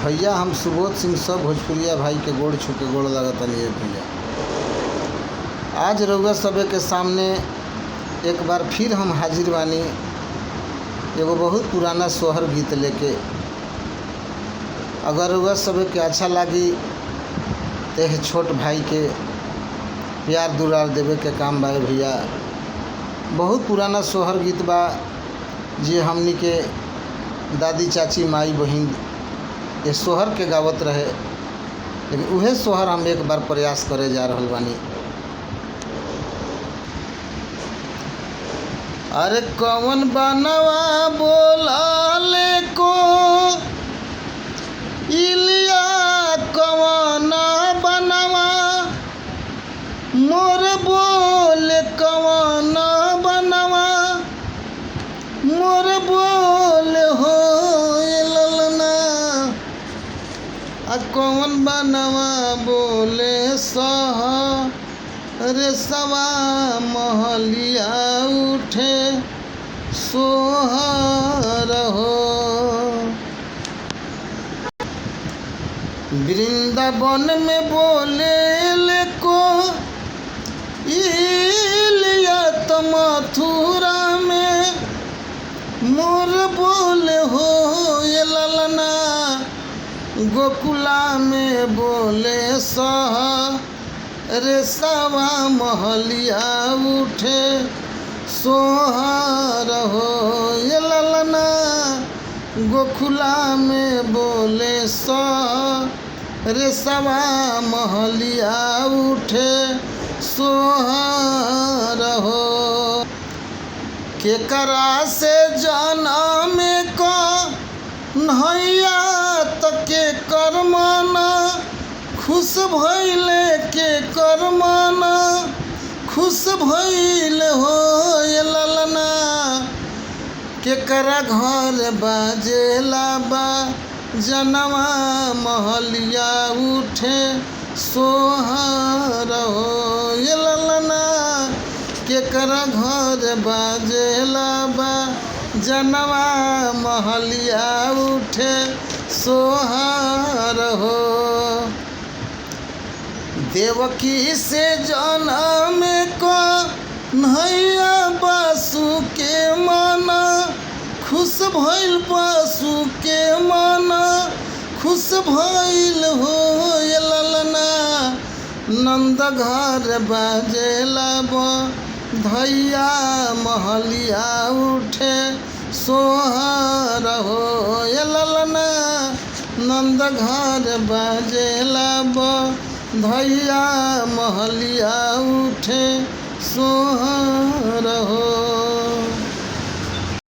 भैया हम सुबोध सिंह सब भोजपुरिया भाई के गोड़ छू के गोड़ लगतनी भैया। आज रउआ सबे के सामने एक बार फिर हम हाजिर बानी एगो बहुत पुराना सोहर गीत लेके। अगर रउआ सबे के अच्छा लागी तो छोट भाई के प्यार दुलार देवे के काम बा भैया। बहुत पुराना सोहर गीत बा जे हमनी के दादी चाची माई बहिन ये सोहर के गावत रहे, लेकिन उहे सोहर हम एक बार प्रयास करे जा रहल बानी। अरे कौन बनवा बोलाले को इलिया कौन बनवा मोर बोल कौन बनवा मोर बोल हो ललना। कौन बनवा बोले सह रे सवा महलिया उठे सोहर हो। वृंदावन में बोले ले को इलिया तो मथुरा में मोर बोल हो ये ललना। गोकुला में बोले सह रे सवा महलिया उठे सोहर हो ये ललना। गोकुला में बोले सह रे सवा महलिया उठे सोहर हो। केकरा से जनम को नैया तो के कर्मना खुश भइले के कर्मना खुश भइल हो ये ललना। केकरा घर बाजेला बा जनवा महलिया उठे सोहर हो ये ललना। केकरा घर बाजेला बा जनवा महलिया उठे सोहर हो। देवकी से जनम को नैया बासु के माना खुश भइल बासु के माना खुश भइल हो ये ललना। नंद घर बाजेला धैया महलिया उठे सोहर हो ये ललना। नंद घर बाजेला धैया महलिया उठे सोहर हो।